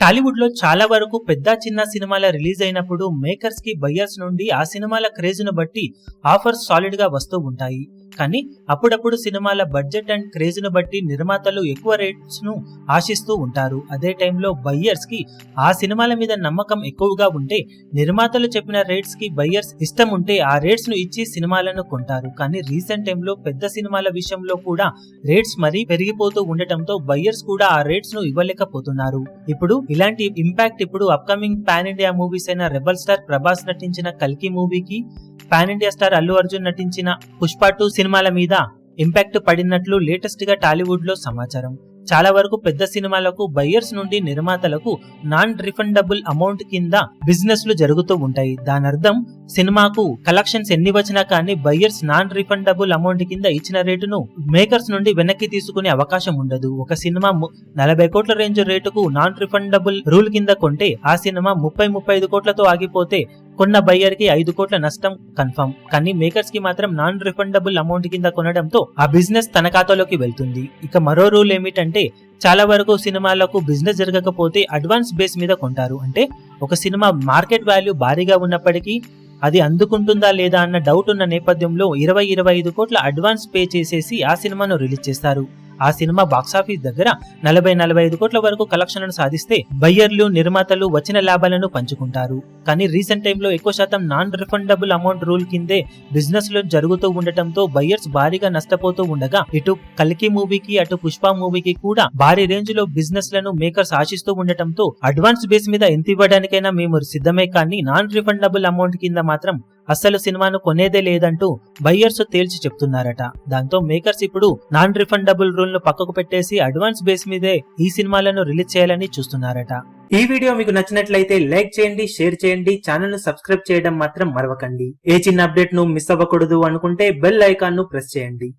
టాలీవుడ్ లో చాలా వరకు పెద్ద చిన్న సినిమాల రిలీజ్ అయినప్పుడు మేకర్స్ కి బయ్యర్స్ నుండి ఆ సినిమాల క్రేజ్ ను బట్టి ఆఫర్స్ సాలిడ్ గా వస్తూ ఉంటాయి. కానీ అప్పుడప్పుడు సినిమాల బడ్జెట్ అండ్ క్రేజ్ ను బట్టి నిర్మాతలు ఎక్కువ రేట్స్ ను ఆశిస్తూ ఉంటారు. అదే టైంలో బయ్యర్స్ కి ఆ సినిమాల మీద నమ్మకం ఎక్కువగా ఉంటే, నిర్మాతలు చెప్పిన రేట్స్ కి బయ్యర్స్ ఇష్టం ఉంటే ఆ రేట్స్ ను ఇచ్చి సినిమాలను కొంటారు. కానీ రీసెంట్ టైంలో పెద్ద సినిమాల విషయంలో కూడా రేట్స్ మరీ పెరిగిపోతూ ఉండటంతో బయ్యర్స్ కూడా ఆ రేట్స్ ను ఇవ్వలేకపోతున్నారు. ఇప్పుడు ఇలాంటి ఇంపాక్ట్ ఇప్పుడు అప్కమింగ్ పాన్ ఇండియా మూవీస్ అయిన రెబల్ స్టార్ ప్రభాస్ నటించిన కల్కి మూవీకి, pan India star Allu Arjun నటించిన పుష్ప 2 సినిమాల మీద ఇంపాక్ట్ పడినట్లు లేటెస్ట్ గా టాలీవుడ్ లో సమాచారం. చాలా వరకు పెద్ద సినిమాలకు బయ్యర్స్ నుండి నిర్మాతలకు నాన్ రిఫండబుల్ అమౌంట్ కింద బిజినెస్ లు జరుగుతూ ఉంటాయి. దాని అర్థం సినిమాకు కలెక్షన్స్ ఎన్ని వచ్చినా కానీ బయ్యర్స్ నాన్ రిఫండబుల్ అమౌంట్ కింద ఇచ్చిన రేటును మేకర్స్ నుండి వెనక్కి తీసుకునే అవకాశం ఉండదు. ఒక సినిమా 40 కోట్ల రేంజ్ రేటుకు నాన్ రిఫండబుల్ రూల్ కింద కొంటే ఆ సినిమా 30-35 కోట్లతో ఆగిపోతే కొన్న బయ్యర్ కి 5 కోట్ల నష్టం కన్ఫర్మ్. కానీ మేకర్స్ కి మాత్రం నాన్ రిఫండబుల్ అమౌంట్ కింద కొనడంతో ఆ బిజినెస్ తన ఖాతాలోకి వెళ్తుంది. ఇక మరో రూల్ ఏమిటంటే, చాలా వరకు సినిమాలకు బిజినెస్ జరగకపోతే అడ్వాన్స్ బేస్ మీద కొంటారు. అంటే ఒక సినిమా మార్కెట్ వాల్యూ భారీగా ఉన్నప్పటికీ అది అందుకుంటుందా లేదా అన్న డౌట్ ఉన్న నేపథ్యంలో 20-25 కోట్ల అడ్వాన్స్ పే చేసేసి ఆ సినిమాను రిలీజ్ చేస్తారు. ఆ సినిమా బాక్సాఫీస్ దగ్గర 40-45 కోట్ల వరకు కలెక్షన్లను సాధిస్తే బయ్యర్లు, నిర్మాతలు వచ్చిన లాభాలను పంచుకుంటారు. కానీ రీసెంట్ టైంలో ఎక్కువ శాతం నాన్ రిఫండబుల్ అమౌంట్ రూల్ కిందే బిజినెస్ లు జరుగుతూ ఉండటంతో బయ్యర్స్ భారీగా నష్టపోతూ ఉండగా, ఇటు కల్కి మూవీకి అటు పుష్ప మూవీకి కూడా భారీ రేంజ్ లో బిజినెస్ లను మేకర్స్ ఆశిస్తూ ఉండటంతో అడ్వాన్స్ బేస్ మీద ఎంత ఇవ్వడానికైనా మేము సిద్ధమే, కానీ నాన్ రిఫండబుల్ అమౌంట్ కింద మాత్రం అసలు సినిమాను కొనేదే లేదంటూ బయ్యర్స్ తేల్చి చెప్తున్నారట. దాంతో మేకర్స్ ఇప్పుడు నాన్ రిఫండబుల్ రూల్ ను పక్కకు పెట్టేసి అడ్వాన్స్ బేస్ మీదే ఈ సినిమాలను రిలీజ్ చేయాలని చూస్తున్నారట. ఈ వీడియో మీకు నచ్చినట్లయితే లైక్ చేయండి, షేర్ చేయండి, ఛానల్ ను సబ్స్క్రైబ్ చేయడం మాత్రం మరవకండి. ఏ చిన్న అప్డేట్ ను మిస్ అవ్వకూడదు అనుకుంటే బెల్ ఐకాన్ ను ప్రెస్ చేయండి.